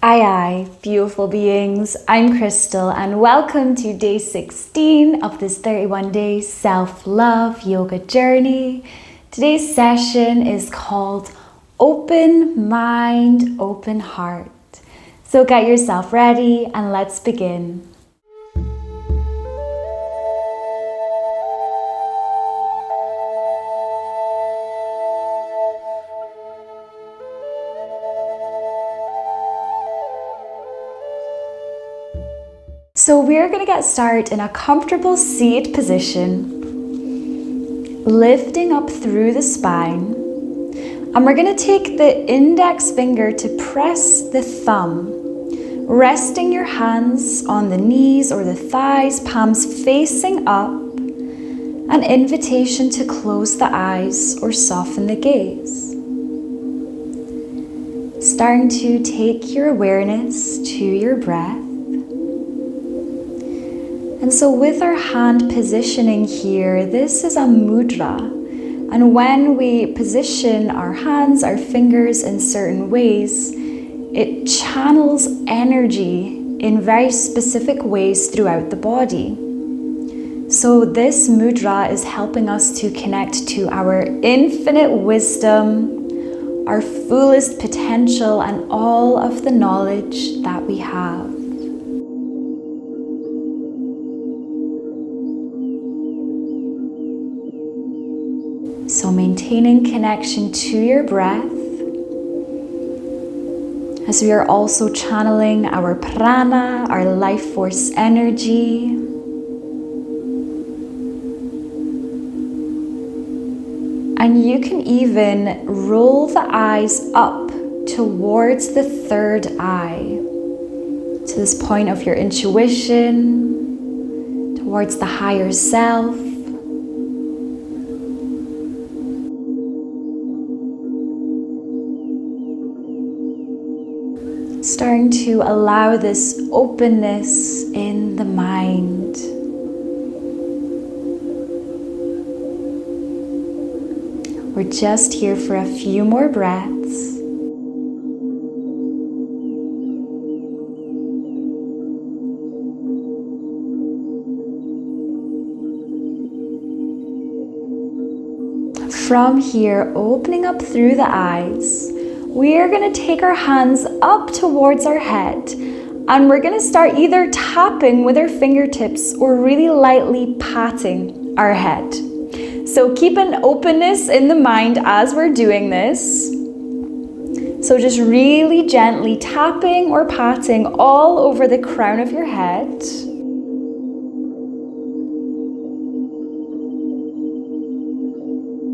Aye, beautiful beings. I'm Crystal and welcome to day 16 of this 31-day self-love yoga journey. Today's session is called Open Mind, Open Heart. So get yourself ready and let's begin. So we're going to get started in a comfortable seated position, lifting up through the spine. And we're going to take the index finger to press the thumb, resting your hands on the knees or the thighs, palms facing up, an invitation to close the eyes or soften the gaze. Starting to take your awareness to your breath. And so with our hand positioning here, this is a mudra. And when we position our hands, our fingers in certain ways, it channels energy in very specific ways throughout the body. So this mudra is helping us to connect to our infinite wisdom, our fullest potential, and all of the knowledge that we have. So maintaining connection to your breath as we are also channeling our prana, our life force energy. And you can even roll the eyes up towards the third eye, to this point of your intuition, towards the higher self. Starting to allow this openness in the mind. We're just here for a few more breaths. From here, opening up through the eyes, we are going to take our hands up towards our head and we're going to start either tapping with our fingertips or really lightly patting our head. So keep an openness in the mind as we're doing this. So just really gently tapping or patting all over the crown of your head.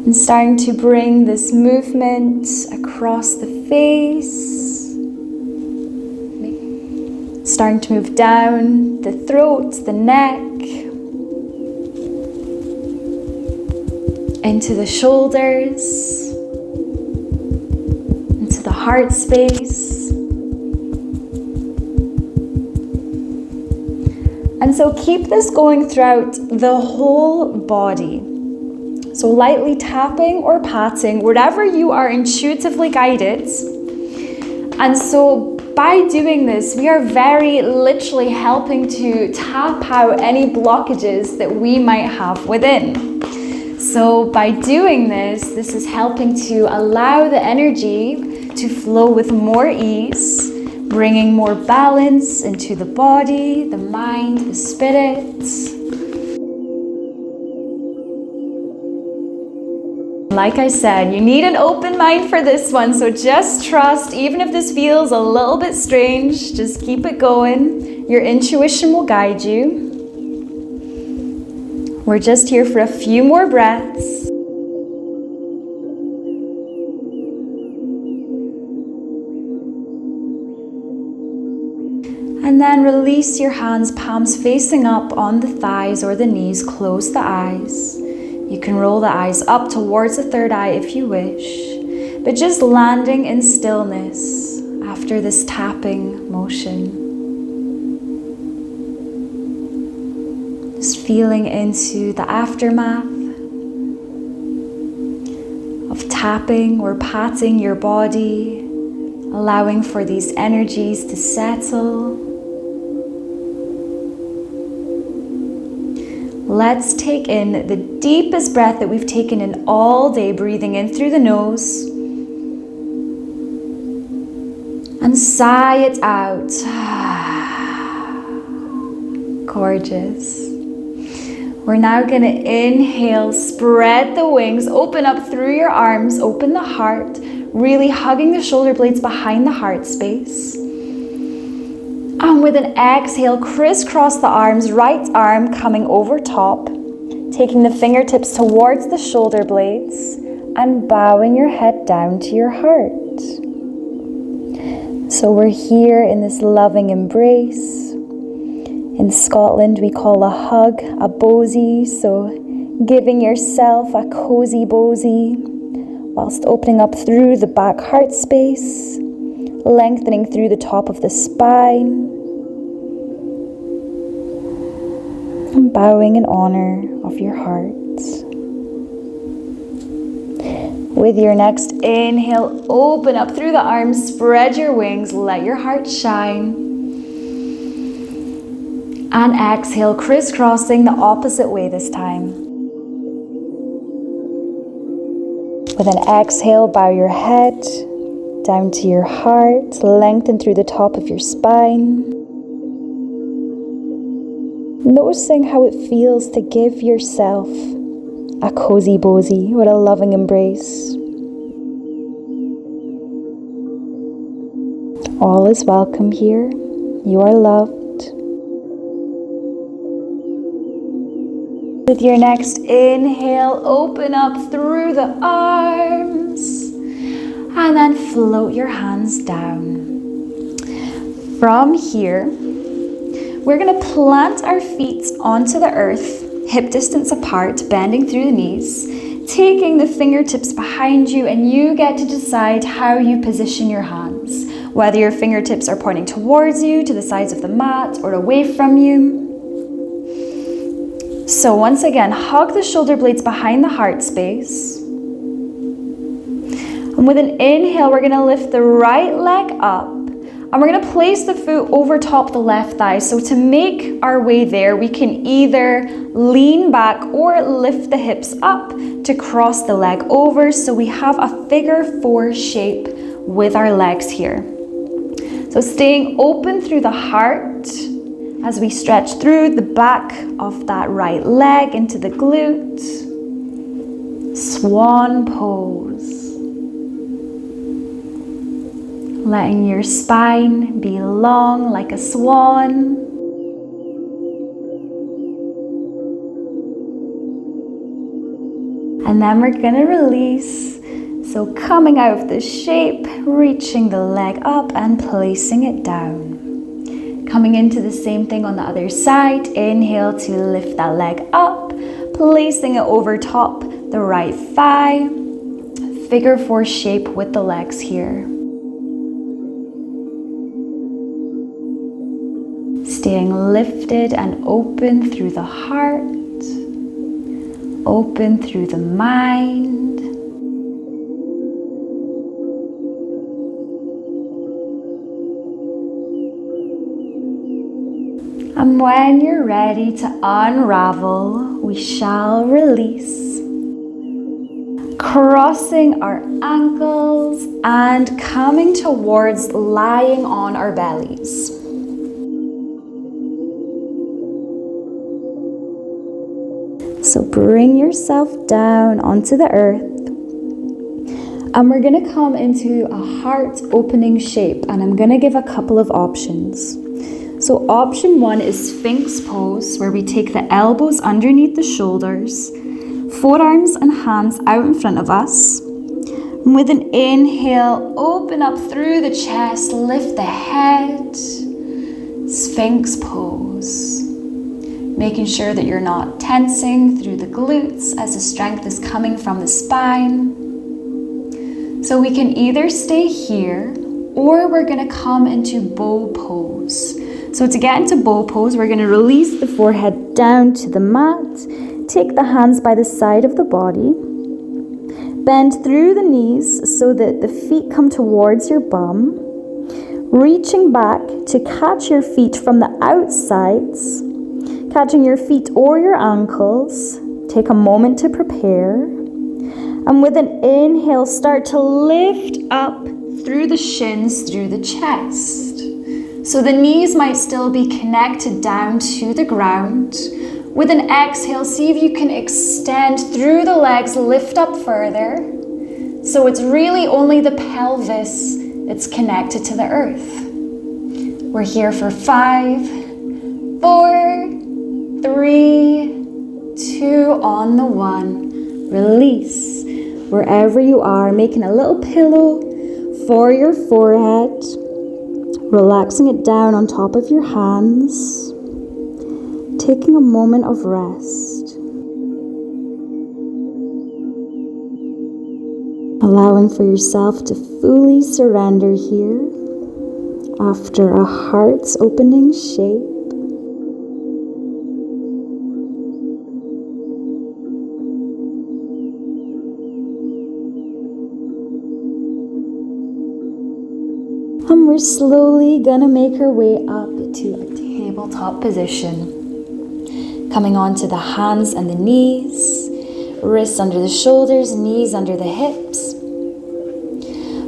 And starting to bring this movement across the face. Starting to move down the throat, the neck, into the shoulders, into the heart space. And so keep this going throughout the whole body. So lightly tapping or patting, wherever you are intuitively guided. And so by doing this, we are very literally helping to tap out any blockages that we might have within. So by doing this, this is helping to allow the energy to flow with more ease, bringing more balance into the body, the mind, the spirit. Like I said, you need an open mind for this one, so just trust, even if this feels a little bit strange, just keep it going. Your intuition will guide you. We're just here for a few more breaths. And then release your hands, palms facing up on the thighs or the knees, close the eyes. You can roll the eyes up towards the third eye if you wish, but just landing in stillness after this tapping motion. Just feeling into the aftermath of tapping or patting your body, allowing for these energies to settle. Let's take in the deepest breath that we've taken in all day, breathing in through the nose. And sigh it out. Gorgeous. We're now going to inhale, spread the wings, open up through your arms, open the heart, really hugging the shoulder blades behind the heart space. And with an exhale, crisscross the arms, right arm coming over top, taking the fingertips towards the shoulder blades and bowing your head down to your heart. So we're here in this loving embrace. In Scotland, we call a hug a bosie, so giving yourself a cozy bosie whilst opening up through the back heart space, lengthening through the top of the spine, and bowing in honor of your heart. With your next inhale, open up through the arms, spread your wings, let your heart shine. And exhale, crisscrossing the opposite way this time. With an exhale, bow your head down to your heart, lengthen through the top of your spine. Noticing how it feels to give yourself a cozy bosie or a loving embrace. All is welcome here. You are loved. With your next inhale, open up through the arms and then float your hands down. From here, we're going to plant our feet onto the earth, hip distance apart, bending through the knees, taking the fingertips behind you, and you get to decide how you position your hands, whether your fingertips are pointing towards you, to the sides of the mat, or away from you. So once again, hug the shoulder blades behind the heart space. And with an inhale, we're going to lift the right leg up. And we're going to place the foot over top the left thigh. So to make our way there, we can either lean back or lift the hips up to cross the leg over. So we have a figure 4 shape with our legs here. So staying open through the heart as we stretch through the back of that right leg into the glute. Swan pose. Letting your spine be long like a swan. And then we're going to release. So coming out of the shape, reaching the leg up and placing it down. Coming into the same thing on the other side. Inhale to lift that leg up, placing it over top the right thigh. Figure 4 shape with the legs here. Staying lifted and open through the heart, open through the mind. And when you're ready to unravel, we shall release. Crossing our ankles and coming towards lying on our bellies. So bring yourself down onto the earth. And we're going to come into a heart opening shape. And I'm going to give a couple of options. So option 1 is Sphinx pose, where we take the elbows underneath the shoulders, forearms and hands out in front of us. And with an inhale, open up through the chest, lift the head. Sphinx pose. Making sure that you're not tensing through the glutes as the strength is coming from the spine. So we can either stay here or we're going to come into bow pose. So to get into bow pose, we're going to release the forehead down to the mat. Take the hands by the side of the body. Bend through the knees so that the feet come towards your bum. Reaching back to catch your feet from the outsides, catching your feet or your ankles. Take a moment to prepare. And with an inhale, start to lift up through the shins, through the chest. So the knees might still be connected down to the ground. With an exhale, see if you can extend through the legs, lift up further. So it's really only the pelvis that's connected to the earth. We're here for 5, 4, 3, 2, on the 1. Release. Wherever you are, making a little pillow for your forehead. Relaxing it down on top of your hands. Taking a moment of rest. Allowing for yourself to fully surrender here after a heart's opening shape. And we're slowly gonna make our way up to a tabletop position. Coming onto the hands and the knees, wrists under the shoulders, knees under the hips.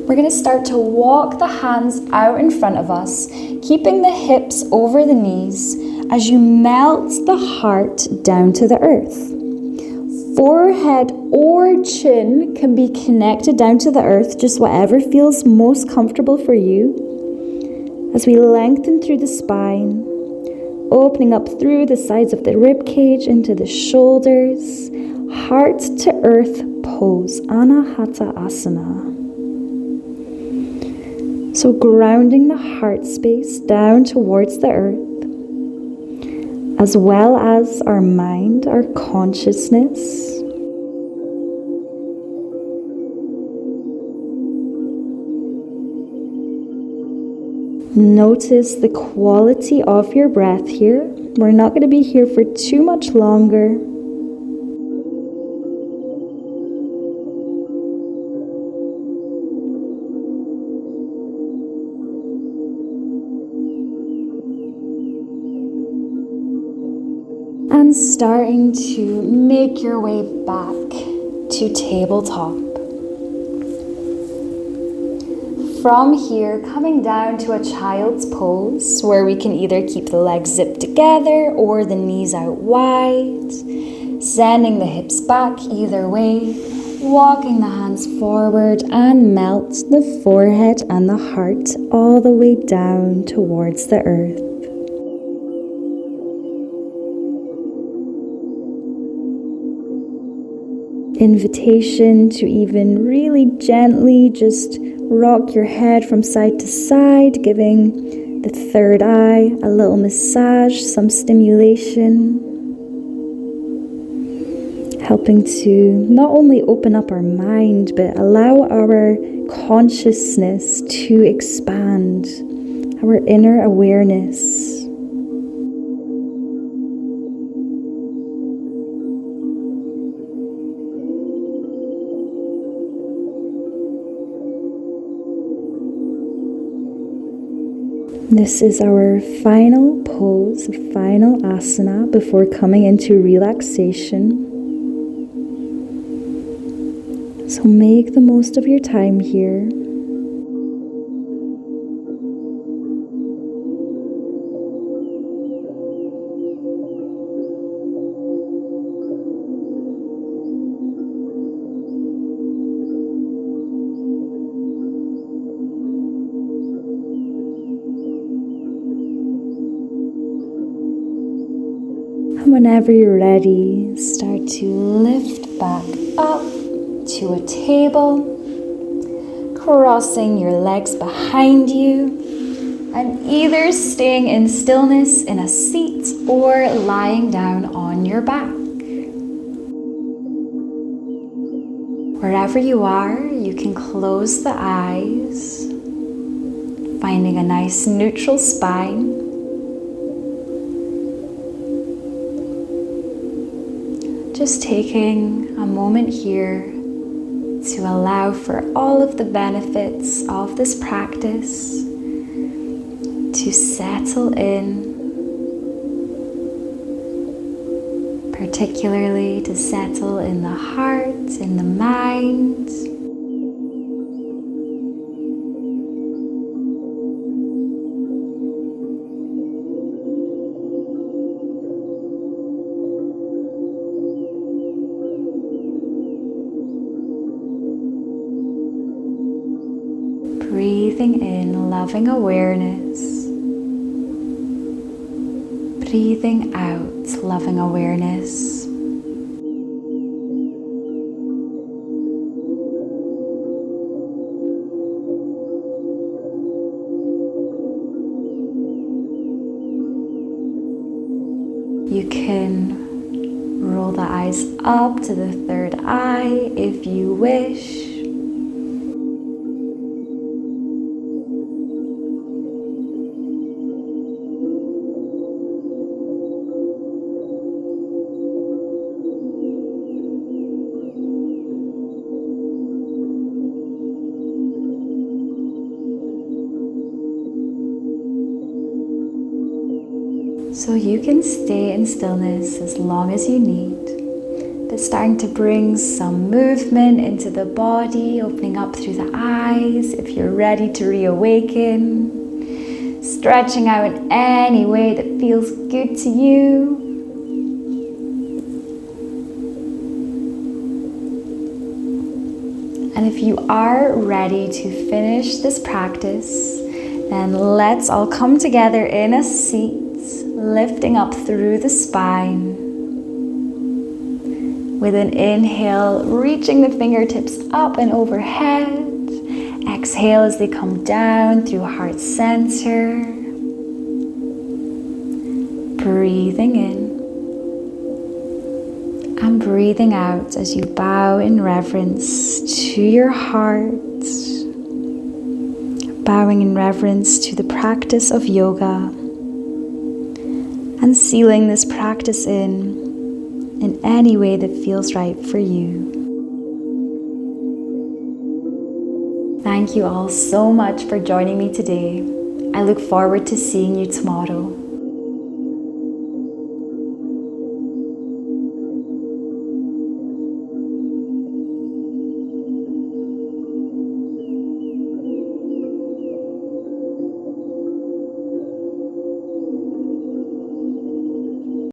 We're gonna start to walk the hands out in front of us, keeping the hips over the knees as you melt the heart down to the earth. Forehead or chin can be connected down to the earth, just whatever feels most comfortable for you. As we lengthen through the spine, opening up through the sides of the rib cage into the shoulders, heart to earth pose, Anahata Asana. So grounding the heart space down towards the earth, as well as our mind, our consciousness. Notice the quality of your breath here. We're not going to be here for too much longer. And starting to make your way back to tabletop. From here, coming down to a child's pose, where we can either keep the legs zipped together or the knees out wide. Sending the hips back either way, walking the hands forward and melt the forehead and the heart all the way down towards the earth. Invitation to even really gently just rock your head from side to side, giving the third eye a little massage, some stimulation. Helping to not only open up our mind, but allow our consciousness to expand, our inner awareness. This is our final pose, final asana before coming into relaxation. So make the most of your time here. Whenever you're ready, start to lift back up to a table, crossing your legs behind you, and either staying in stillness in a seat or lying down on your back. Wherever you are, you can close the eyes, finding a nice neutral spine. Just taking a moment here to allow for all of the benefits of this practice, to settle in, particularly to settle in the heart, in the mind. Breathing in loving awareness. Breathing out loving awareness. You can roll the eyes up to the third eye if you wish. So you can stay in stillness as long as you need, but starting to bring some movement into the body, opening up through the eyes if you're ready to reawaken, stretching out in any way that feels good to you. And if you are ready to finish this practice, then let's all come together in a seat, lifting up through the spine. With an inhale, reaching the fingertips up and overhead. Exhale as they come down through heart center. Breathing in. And breathing out as you bow in reverence to your heart. Bowing in reverence to the practice of yoga. And sealing this practice in any way that feels right for you. Thank you all so much for joining me today. I look forward to seeing you tomorrow.